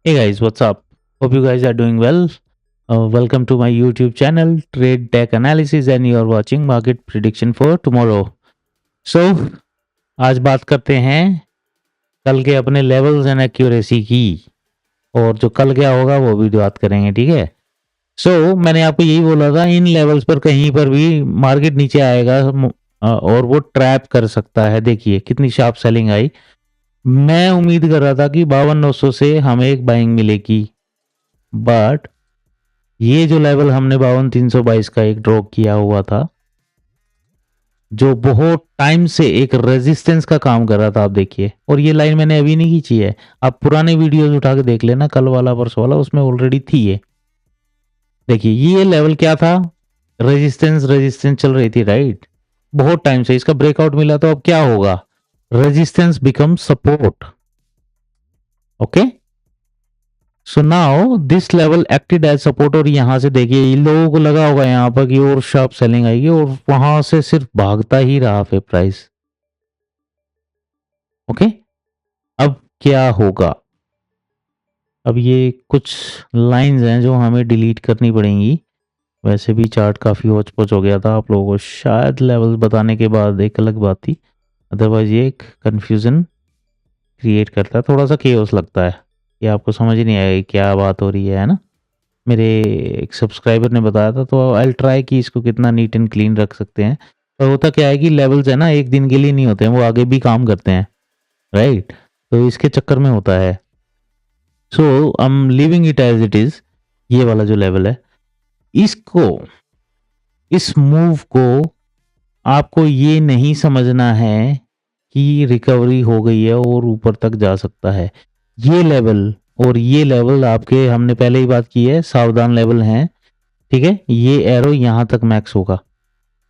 Hey guys, what's up? Hope you guys are doing well. Welcome to my YouTube channel, Trade Tech Analysis, and you are watching Market Prediction for Tomorrow. So, आज बात करते हैं कल के अपने levels and accuracy की, और जो कल क्या होगा वो भी बात करेंगे, ठीक है। मैंने आपको यही बोला था, इन लेवल्स पर कहीं पर भी मार्केट नीचे आएगा और वो ट्रैप कर सकता है। देखिए कितनी शार्प सेलिंग आई। मैं उम्मीद कर रहा था कि 52,900 से हमें एक बाइंग मिलेगी, बट ये जो लेवल हमने 52,322 का एक ड्रॉ किया हुआ था, जो बहुत टाइम से एक रेजिस्टेंस का काम कर रहा था, आप देखिए। और ये लाइन मैंने अभी नहीं खींची है, आप पुराने वीडियोस उठा के देख लेना, कल वाला परसों वाला, उसमें ऑलरेडी थी ये। देखिए ये लेवल क्या था, रेजिस्टेंस चल रही थी, राइट। बहुत टाइम से इसका ब्रेकआउट मिला, तो अब क्या होगा, resistance become support. Okay, so now this level acted as support. और यहां से देखिए इन लोगों को लगा होगा यहाँ पर कि और शार्प सेलिंग आएगी, और वहां से सिर्फ भागता ही रहा फिर प्राइस। ओके, अब क्या होगा, अब ये कुछ लाइंस हैं जो हमें डिलीट करनी पड़ेंगी। वैसे भी चार्ट काफी होच पोच हो गया था, आप लोगों को शायद लेवल्स बताने के बाद एक अलग बात थी, अदरवाइज ये एक कंफ्यूजन क्रिएट करता है, थोड़ा सा केओस लगता है कि आपको समझ ही नहीं आएगा क्या बात हो रही है ना। मेरे एक सब्सक्राइबर ने बताया था, तो आई ट्राई कि इसको कितना नीट एंड क्लीन रख सकते हैं। पर होता क्या है कि लेवल्स है ना, एक दिन के लिए नहीं होते हैं, वो आगे भी काम करते हैं, राइट। तो इसके चक्कर में होता है। So I am living it as it is. ये वाला जो लेवल है, इसको, इस मूव को आपको ये नहीं समझना है कि रिकवरी हो गई है और ऊपर तक जा सकता है। ये लेवल और ये लेवल आपके, हमने पहले ही बात की है, सावधान लेवल हैं, ठीक है। ये एरो यहां तक मैक्स होगा,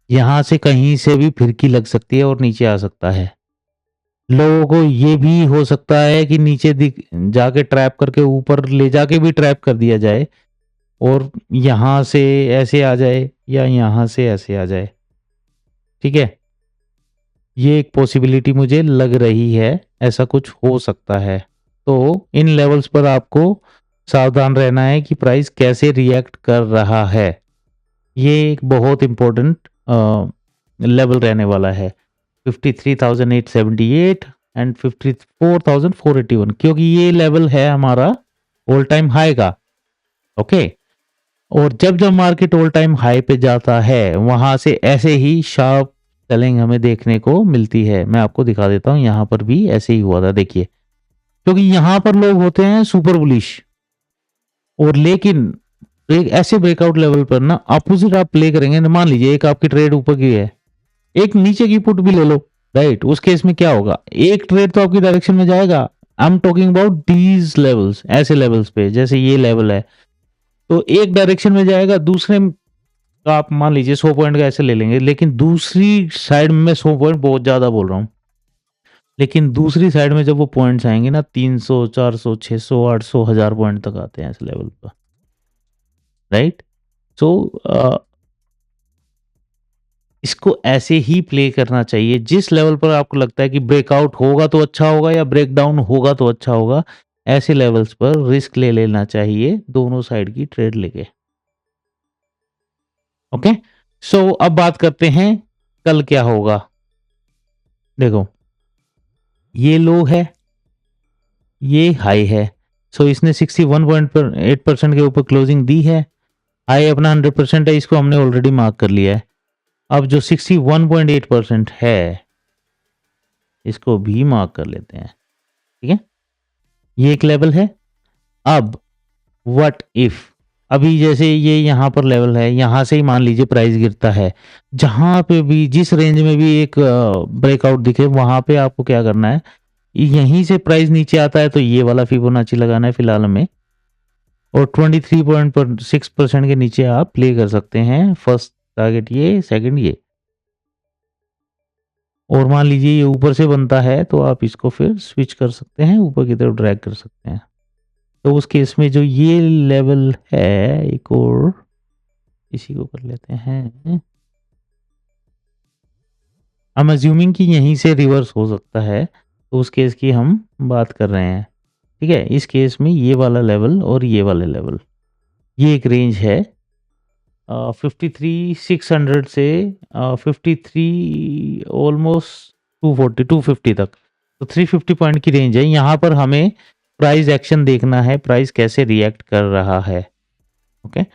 यहां से कहीं से भी फिरकी लग सकती है और नीचे आ सकता है। लोगों को ये भी हो सकता है कि नीचे दिख जाके ट्रैप करके ऊपर ले जाके भी ट्रैप कर दिया जाए, और यहां से ऐसे आ जाए या यहां से ऐसे आ जाए, ठीक है। ये एक पॉसिबिलिटी मुझे लग रही है, ऐसा कुछ हो सकता है। तो इन लेवल्स पर आपको सावधान रहना है कि प्राइस कैसे रिएक्ट कर रहा है। ये एक बहुत इंपॉर्टेंट लेवल रहने वाला है, 53,878 एंड 54,481, क्योंकि ये लेवल है हमारा ऑल टाइम हाई का। ओके, और जब जब मार्केट ऑल टाइम हाई पे जाता है, वहां से ऐसे ही शार्प सेलिंग हमें देखने को मिलती है। मैं आपको दिखा देता हूं, यहां पर भी ऐसे ही हुआ था, देखिए। क्योंकि यहां पर लोग होते हैं सुपर बुलिश, और लेकिन एक ऐसे ब्रेकआउट लेवल पर ना अपोजिट आप प्ले करेंगे ना, मान लीजिए एक आपकी ट्रेड ऊपर की है, एक नीचे की पुट भी ले लो, राइट। उस केस में क्या होगा, एक ट्रेड तो आपकी डायरेक्शन में जाएगा। I am talking about these levels, ऐसे लेवल्स पे जैसे ये लेवल है, तो एक डायरेक्शन में जाएगा, दूसरे तो आप मान लीजिए 100 पॉइंट का ऐसे ले लेंगे, लेकिन दूसरी साइड में मैं 100 पॉइंट बहुत ज्यादा बोल रहा हूँ, लेकिन दूसरी साइड में जब वो पॉइंट्स आएंगे ना, 300, 400, 600, 800, 1000 पॉइंट तक आते हैं इस लेवल पर, राइट। सो इसको ऐसे ही प्ले करना चाहिए, जिस लेवल पर आपको लगता है कि ब्रेकआउट होगा तो अच्छा होगा या ब्रेकडाउन होगा तो अच्छा होगा, ऐसे लेवल्स पर रिस्क ले लेना चाहिए, दोनों साइड की ट्रेड लेके। ओके, सो अब बात करते हैं कल क्या होगा। देखो ये लो है, ये हाई है, सो इसने 61.8% के ऊपर क्लोजिंग दी है। हाई अपना 100% है, इसको हमने ऑलरेडी मार्क कर लिया है। अब जो 61.8% है, इसको भी मार्क कर लेते हैं, ठीक है। ये एक लेवल है। अब व्हाट इफ, अभी जैसे ये यहाँ पर लेवल है, यहाँ से ही मान लीजिए प्राइस गिरता है, जहां पे भी जिस रेंज में भी एक ब्रेकआउट दिखे, वहां पे आपको क्या करना है, यहीं से प्राइस नीचे आता है तो ये वाला फिबोनाची लगाना है फिलहाल में, और 23.6% के नीचे आप प्ले कर सकते हैं। फर्स्ट टारगेट ये, सेकंड ये, और मान लीजिए ये ऊपर से बनता है तो आप इसको फिर स्विच कर सकते हैं, ऊपर की तरफ ड्रैग कर सकते हैं। तो उस केस में जो ये लेवल है, एक और इसी को कर लेते हैं। हम अज्यूमिंग कि यहीं से रिवर्स हो सकता है, तो उस केस की हम बात कर रहे हैं। ठीक है, इस केस में ये वाला लेवल और ये वाला लेवल, ये एक रेंज है 53,600 से 53 ऑलमोस्ट 250 तक, तो 350 पॉइंट की रेंज है। यहाँ पर हमें प्राइस एक्शन देखना है, प्राइस कैसे रिएक्ट कर रहा है। ओके,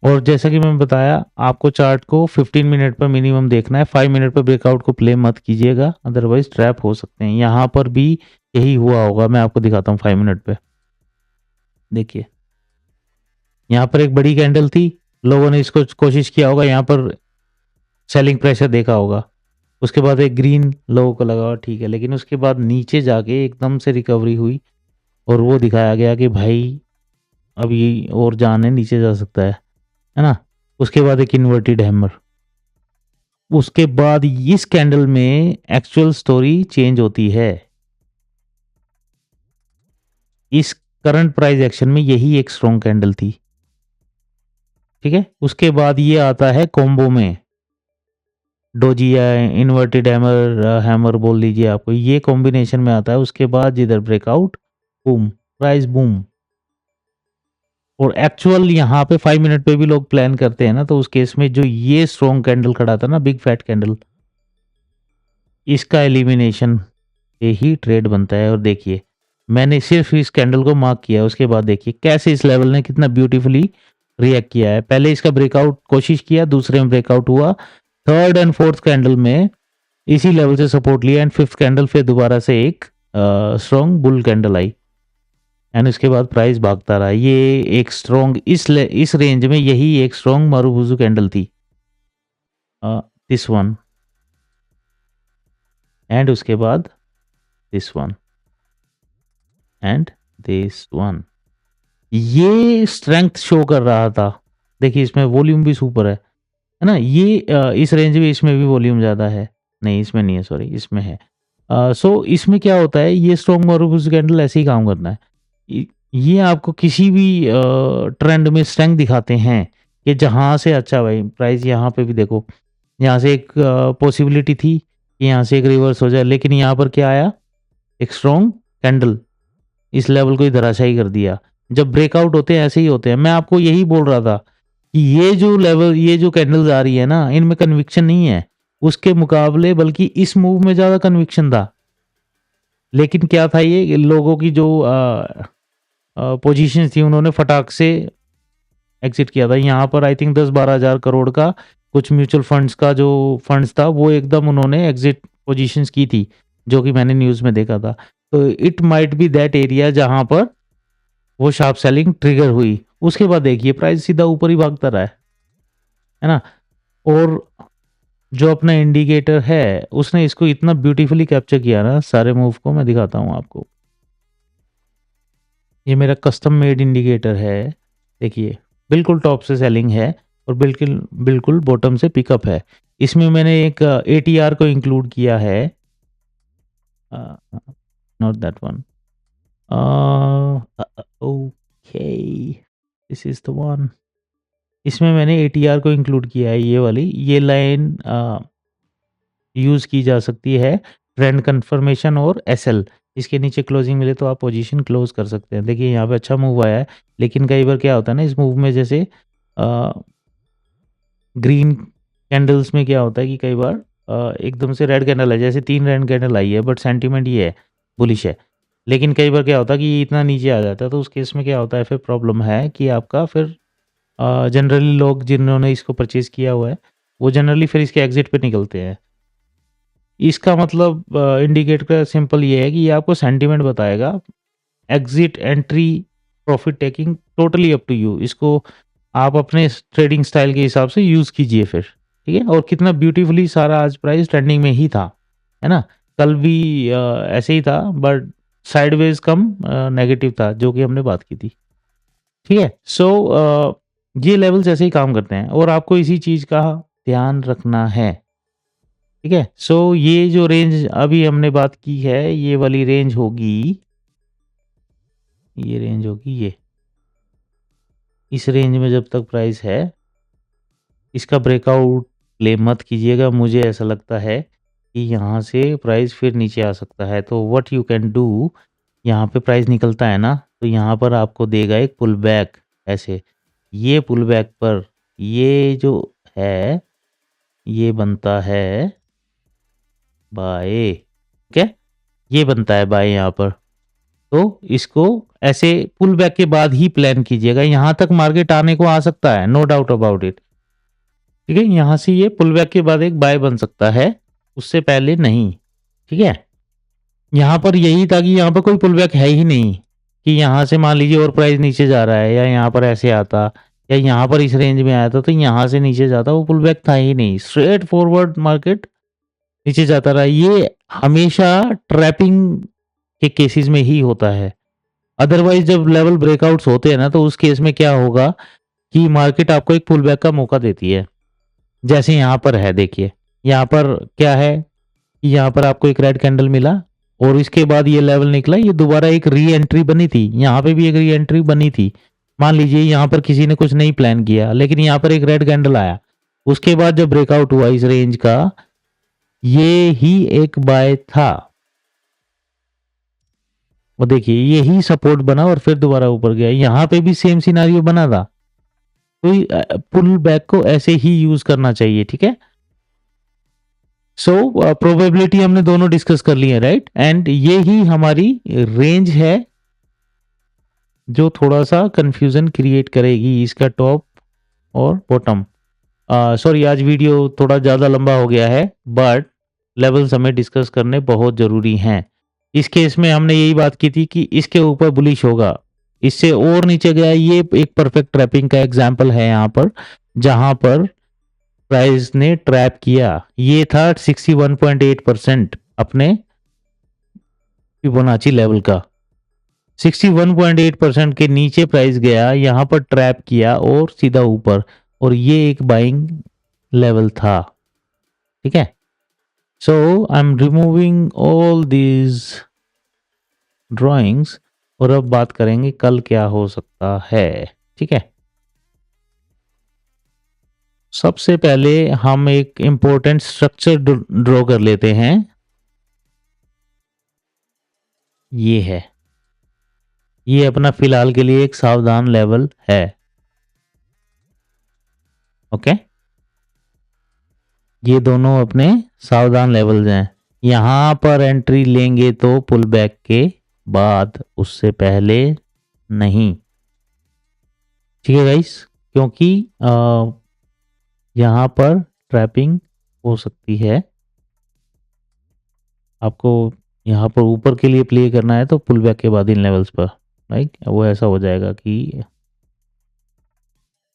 और जैसा कि मैंने बताया आपको चार्ट को 15 मिनट पर मिनिमम देखना है, 5 मिनट पर ब्रेकआउट को प्ले मत कीजिएगा, अदरवाइज ट्रैप हो सकते हैं। यहाँ पर भी यही हुआ होगा, मैं आपको दिखाता हूँ 5 मिनट पे। देखिए यहाँ पर एक बड़ी कैंडल थी, लोगों ने इसको कोशिश किया होगा, यहाँ पर सेलिंग प्रेशर देखा होगा, उसके बाद एक ग्रीन लोगों को लगा ठीक है, लेकिन उसके बाद नीचे जाके एकदम से रिकवरी हुई और वो दिखाया गया कि भाई अब ये और जान है, नीचे जा सकता है ना। उसके बाद एक इन्वर्टेड हैमर, उसके बाद इस कैंडल में एक्चुअल स्टोरी चेंज होती है। इस करंट प्राइस एक्शन में यही एक स्ट्रॉन्ग कैंडल थी, ठीक है। उसके बाद ये आता है कॉम्बो में, डोजी या इन्वर्टेड हैमर, हैमर बोल लीजिए आपको, ये कॉम्बिनेशन में आता है। उसके बाद जिधर ब्रेकआउट, बूम, प्राइस बूम। और एक्चुअल यहाँ पे 5 मिनट पे भी लोग प्लान करते हैं ना, तो उस केस में जो ये स्ट्रॉन्ग कैंडल खड़ा था ना, बिग फैट कैंडल, इसका एलिमिनेशन से ही ट्रेड बनता है। और देखिए मैंने सिर्फ इस कैंडल को मार्क किया है, उसके बाद देखिए कैसे इस लेवल ने कितना ब्यूटीफुली रिएक्ट किया है। पहले इसका ब्रेकआउट कोशिश किया, दूसरे में ब्रेकआउट हुआ, थर्ड एंड फोर्थ कैंडल में इसी लेवल से सपोर्ट लिया, एंड फिफ्थ कैंडल फिर दोबारा से एक strong bull candle I, and उसके बाद प्राइस भागता रहा। ये एक स्ट्रॉन्ग इस रेंज में यही एक स्ट्रॉन्ग मारुबुजू कैंडल थी, दिस वन, एंड उसके बाद this one and this one, ये स्ट्रेंथ शो कर रहा था। देखिए इसमें वॉल्यूम भी सुपर है ना। ये इस रेंज में इसमें भी वॉल्यूम ज़्यादा है, नहीं इसमें नहीं है, सॉरी इसमें है। सो इसमें क्या होता है, ये स्ट्रॉन्ग मारुबुजू कैंडल ऐसे ही काम करना है। ये आपको किसी भी ट्रेंड में स्ट्रेंथ दिखाते हैं कि जहाँ से, अच्छा भाई प्राइस यहाँ पे भी देखो, यहाँ से एक पॉसिबिलिटी थी कि यहाँ से एक रिवर्स हो जाए, लेकिन यहाँ पर क्या आया, एक स्ट्रॉन्ग कैंडल, इस लेवल को ही धराशायी कर दिया। जब ब्रेकआउट होते हैं ऐसे ही होते हैं। मैं आपको यही बोल रहा था कि ये जो लेवल, ये जो कैंडल्स आ रही है ना, इनमें कन्विक्शन नहीं है उसके मुकाबले, बल्कि इस मूव में ज़्यादा कन्विक्शन था। लेकिन क्या था, ये लोगों की जो पोजीशन थी, उन्होंने फटाक से एग्जिट किया था। यहाँ पर आई थिंक 10-12 हज़ार करोड़ का कुछ म्यूचुअल फंड्स का जो फंड्स था, वो एकदम उन्होंने एग्जिट पोजीशंस की थी, जो कि मैंने न्यूज़ में देखा था। तो it might be that area जहाँ पर वो शार्प सेलिंग ट्रिगर हुई। उसके बाद देखिए प्राइस सीधा ऊपर ही भागता रहा है ना। और जो अपना इंडिकेटर है उसने इसको इतना ब्यूटीफुली कैप्चर किया ना, सारे मूव को मैं दिखाता हूँ आपको। ये मेरा कस्टम मेड इंडिकेटर है, देखिए बिल्कुल टॉप से सेलिंग है और बिल्कुल बिल्कुल बॉटम से पिकअप है। इसमें मैंने एक एटीआर को इंक्लूड किया है, not that one, okay this is the one. इसमें मैंने एटीआर को इंक्लूड किया है, ये वाली, ये लाइन यूज़ की जा सकती है ट्रेंड कंफर्मेशन और एसएल। इसके नीचे क्लोजिंग मिले तो आप पोजीशन क्लोज कर सकते हैं। देखिए यहाँ पे अच्छा मूव आया है, लेकिन कई बार क्या होता है ना इस मूव में, जैसे ग्रीन कैंडल्स में क्या होता है कि कई बार एकदम से रेड कैंडल है, जैसे 3 रेड कैंडल आई है, बट सेंटीमेंट ये है बुलिश है, लेकिन कई बार क्या होता है कि ये इतना नीचे आ जाता है, तो उस केस में क्या होता है, फिर प्रॉब्लम है कि आपका फिर जनरली लोग जिन्होंने इसको परचेज किया हुआ है वो जनरली फिर इसके एग्जिट पे निकलते हैं। इसका मतलब इंडिकेटर का सिंपल ये है कि ये आपको सेंटीमेंट बताएगा। Exit, entry, profit taking totally up to you. इसको आप अपने ट्रेडिंग स्टाइल के हिसाब से यूज़ कीजिए फिर, ठीक है। और कितना ब्यूटीफुली सारा आज प्राइस ट्रेंडिंग में ही था, है ना। कल भी ऐसे ही था, बट साइडवेज कम नेगेटिव था, जो कि हमने बात की थी, ठीक है। सो ये लेवल्स ऐसे ही काम करते हैं और आपको इसी चीज़ का ध्यान रखना है, ठीक है। सो ये जो रेंज अभी हमने बात की है, ये वाली रेंज होगी, ये रेंज होगी ये, इस रेंज में जब तक प्राइस है इसका ब्रेकआउट प्ले मत कीजिएगा। मुझे ऐसा लगता है कि यहाँ से प्राइस फिर नीचे आ सकता है। तो व्हाट यू कैन डू, यहाँ पे प्राइस निकलता है ना, तो यहाँ पर आपको देगा एक पुल बैक ऐसे। ये पुल बैक पर ये जो है ये बनता है बाय, ठीक है, ये बनता है बाय यहाँ पर। तो इसको ऐसे पुल बैक के बाद ही प्लान कीजिएगा। यहाँ तक मार्केट आने को आ सकता है, नो डाउट अबाउट इट, ठीक है। यहाँ से ये पुल बैक के बाद एक बाय बन सकता है, उससे पहले नहीं, ठीक है। यहाँ पर यही था कि यहाँ पर कोई पुल बैक है ही नहीं कि यहाँ से मान लीजिए और प्राइस नीचे जा रहा है या यहाँ पर ऐसे आता या यहाँ पर इस रेंज में आया था तो यहाँ से नीचे जाता, वो पुल बैक था ही नहीं, स्ट्रेट फॉरवर्ड मार्केट नीचे जाता रहा। ये हमेशा ट्रैपिंग के केसेस में ही होता है। अदरवाइज जब लेवल ब्रेकआउट्स होते हैं ना तो उस केस में क्या होगा कि मार्केट आपको एक पुल बैक का मौका देती है। जैसे यहाँ पर है, देखिए यहाँ पर क्या है, यहाँ पर आपको एक रेड कैंडल मिला और इसके बाद ये लेवल निकला, ये दोबारा एक री एंट्री बनी थी, यहाँ पे भी एक री एंट्री बनी थी। मान लीजिए यहाँ पर किसी ने कुछ नहीं प्लान किया लेकिन यहाँ पर एक रेड कैंडल आया, उसके बाद जब ब्रेकआउट हुआ इस रेंज का, ये ही एक बाय था। और देखिए यही सपोर्ट बना और फिर दोबारा ऊपर गया, यहाँ पे भी सेम सिनारियो बना था। तो पुल बैक को ऐसे ही यूज करना चाहिए, ठीक है। सो प्रोबेबिलिटी हमने दोनों डिस्कस कर ली है, राइट। एंड ये ही हमारी रेंज है जो थोड़ा सा कंफ्यूजन क्रिएट करेगी, इसका टॉप और बॉटम। सॉरी आज वीडियो थोड़ा ज़्यादा लंबा हो गया है, बट लेवल्स हमें डिस्कस करने बहुत ज़रूरी हैं। इस केस में हमने यही बात की थी कि इसके ऊपर बुलिश होगा, इससे और नीचे गया, ये एक परफेक्ट ट्रैपिंग का एग्जाम्पल है यहाँ पर, जहां पर प्राइस ने ट्रैप किया। ये था 61.8% अपने फिबोनाची लेवल का। 61.8% के नीचे प्राइस गया, यहां पर ट्रैप किया और सीधा ऊपर, और ये एक बाइंग लेवल था, ठीक है। So I am removing all these drawings और अब बात करेंगे कल क्या हो सकता है, ठीक है। सबसे पहले हम एक इंपॉर्टेंट स्ट्रक्चर ड्रॉ कर लेते हैं। ये है, ये अपना फिलहाल के लिए एक सावधान लेवल है, ओके। ये दोनों अपने सावधान लेवल्स हैं। यहां पर एंट्री लेंगे तो पुल बैक के बाद, उससे पहले नहीं, ठीक है गाइस, क्योंकि यहां पर ट्रैपिंग हो सकती है। आपको यहाँ पर ऊपर के लिए प्ले करना है तो पुल बैक के बाद इन लेवल्स पर, राइट, वो ऐसा हो जाएगा कि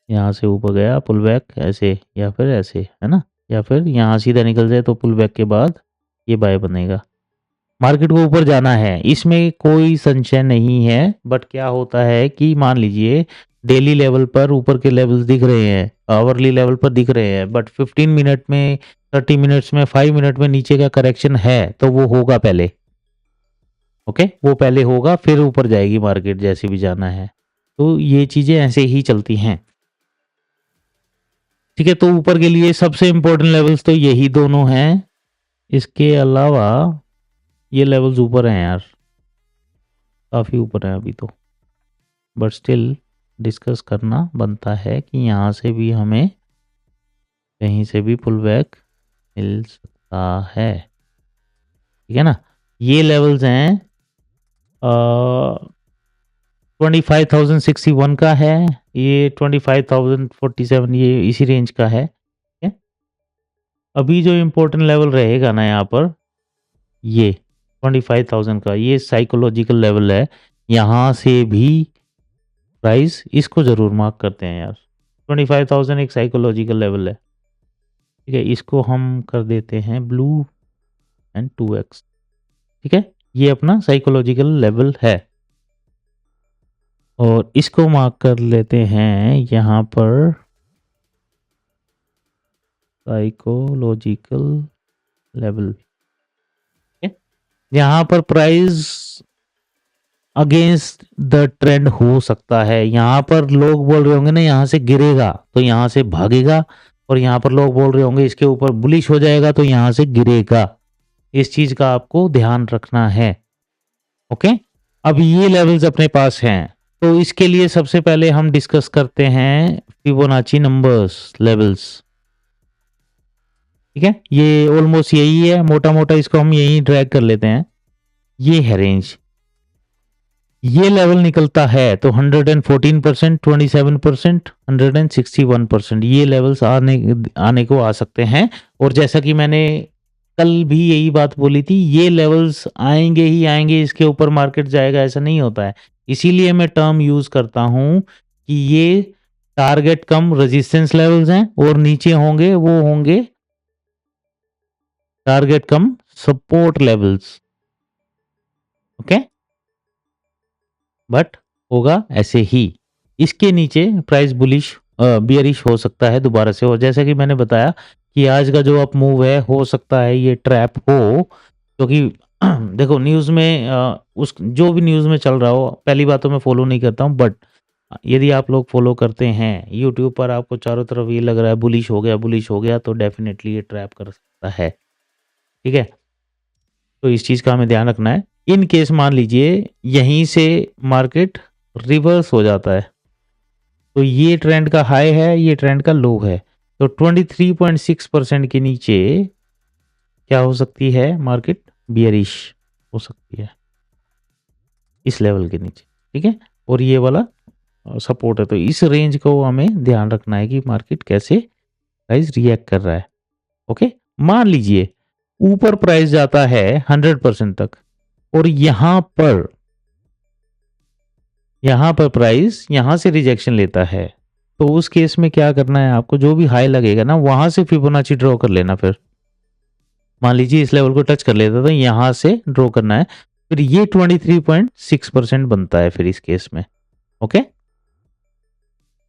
यहाँ से ऊपर गया पुल बैक ऐसे या फिर ऐसे, है ना, या फिर यहाँ सीधा निकल जाए तो पुल बैक के बाद ये बाय बनेगा। मार्केट को ऊपर जाना है, इसमें कोई संशय नहीं है। बट क्या होता है कि मान लीजिए डेली लेवल पर ऊपर के लेवल्स दिख रहे हैं, आवरली लेवल पर दिख रहे हैं, बट 15 मिनट में, 30 मिनट्स में, 5 मिनट में नीचे का करेक्शन है तो वो होगा पहले, ओके, वो पहले होगा फिर ऊपर जाएगी मार्केट जैसे भी जाना है। तो ये चीजें ऐसे ही चलती हैं, ठीक है। तो ऊपर के लिए सबसे इंपॉर्टेंट लेवल्स तो यही दोनों हैं, इसके अलावा ये लेवल्स ऊपर हैं यार, काफी ऊपर है अभी तो, बट स्टिल डिस्कस करना बनता है कि यहाँ से भी हमें कहीं से भी पुल बैक मिल सकता है, ठीक है ना। ये लेवल्स हैं 25,061 का है, ये 25,047, ये इसी रेंज का है, ठीक है। अभी जो इम्पोर्टेंट लेवल रहेगा ना यहाँ पर, ये 25,000 का, ये साइकोलॉजिकल लेवल है। यहाँ से भी प्राइस, इसको जरूर मार्क करते हैं यार, 25,000 एक साइकोलॉजिकल लेवल है, ठीक है। इसको हम कर देते हैं ब्लू एंड 2x, ठीक है। ये अपना साइकोलॉजिकल लेवल है और इसको मार्क कर लेते हैं यहाँ पर साइकोलॉजिकल लेवल, ठीक है। यहाँ पर प्राइस अगेंस्ट द ट्रेंड हो सकता है। यहाँ पर लोग बोल रहे होंगे ना यहाँ से गिरेगा तो यहाँ से भागेगा, और यहाँ पर लोग बोल रहे होंगे इसके ऊपर बुलिश हो जाएगा तो यहाँ से गिरेगा। इस चीज का आपको ध्यान रखना है, ओके। अब ये लेवल्स अपने पास हैं, तो इसके लिए सबसे पहले हम डिस्कस करते हैं फिबोनाची नंबर्स लेवल्स। ठीक है, ये ऑलमोस्ट यही है, मोटा मोटा इसको हम यही ड्रैग कर लेते हैं। ये है रेंज, ये लेवल निकलता है तो 114%, 27%, 161%, ये लेवल्स आने को आ सकते हैं। और जैसा कि मैंने कल भी यही बात बोली थी, ये लेवल्स आएंगे ही आएंगे, इसके ऊपर मार्केट जाएगा ऐसा नहीं होता है। इसीलिए मैं टर्म यूज करता हूं कि ये टारगेट कम रेजिस्टेंस लेवल्स हैं, और नीचे होंगे वो होंगे target come support levels. Okay, but होगा ऐसे ही। इसके नीचे प्राइस बुलिश बियरिश हो सकता है दोबारा से, और जैसा कि मैंने बताया कि आज का जो अप मूव है हो सकता है ये ट्रैप हो, क्योंकि देखो न्यूज़ में उस जो भी न्यूज़ में चल रहा हो, पहली बात तो मैं फॉलो नहीं करता हूँ, बट यदि आप लोग फॉलो करते हैं यूट्यूब पर, आपको चारों तरफ ये लग रहा है बुलिश हो गया बुलिश हो गया, तो डेफिनेटली ये ट्रैप कर सकता है। ठीक है, तो इस चीज़ का हमें ध्यान रखना है। इन केस मान लीजिए यहीं से मार्केट रिवर्स हो जाता है, तो ये ट्रेंड का हाई है, ये ट्रेंड का लो है, तो 23.6% के नीचे क्या हो सकती है, मार्केट बियरिश हो सकती है इस लेवल के नीचे। ठीक है, और ये वाला सपोर्ट है, तो इस रेंज को हमें ध्यान रखना है कि मार्केट कैसे प्राइस रिएक्ट कर रहा है। ओके, मान लीजिए ऊपर प्राइस जाता है 100% तक, और यहां पर प्राइस यहां से रिजेक्शन लेता है, तो उस केस में क्या करना है आपको, जो भी हाई लगेगा ना वहां से फिबोनाची ड्रॉ कर लेना। फिर मान लीजिए इस लेवल को टच कर लेता तो यहां से ड्रॉ करना है, फिर ये 23.6% बनता है फिर इस केस में। Okay,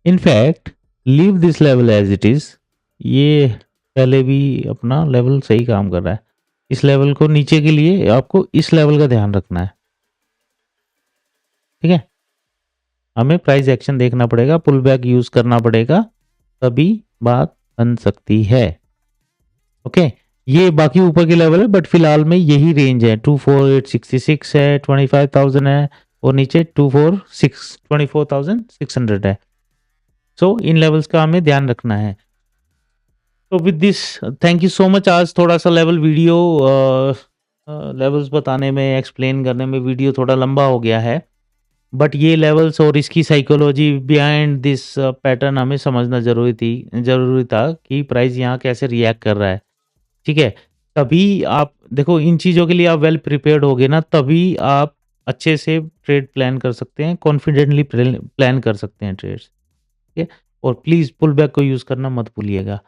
in fact leave this level as it is, ये पहले भी अपना लेवल सही काम कर रहा है। इस लेवल को नीचे के लिए आपको इस लेवल का ध्यान रखना है। ठीक है, हमें प्राइस एक्शन देखना पड़ेगा, पुल बैक यूज करना पड़ेगा, तभी बात बन सकती है। ओके, ये बाकी ऊपर के लेवल है, बट फिलहाल में यही रेंज है, 24866 है, 25,000 है, और नीचे 24,600 है। सो इन लेवल्स का हमें ध्यान रखना है। तो with this, thank you so much. आज थोड़ा सा लेवल वीडियो लेवल्स बताने में, एक्सप्लेन करने में वीडियो थोड़ा लंबा हो गया है, बट ये लेवल्स और इसकी साइकोलॉजी बिहाइंड दिस पैटर्न हमें समझना जरूरी था कि प्राइस यहाँ कैसे रिएक्ट कर रहा है। ठीक है, तभी आप देखो इन चीज़ों के लिए आप वेल प्रिपेयर्ड होगे ना, तभी आप अच्छे से ट्रेड प्लान कर सकते हैं, कॉन्फिडेंटली प्लान कर सकते हैं ट्रेड्स। ठीक है, और प्लीज़ पुल बैक को यूज़ करना मत भूलिएगा।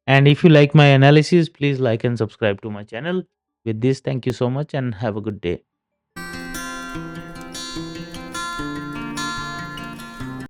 And if you like my analysis, please like and subscribe to my channel. With this, thank you so much and have a good day.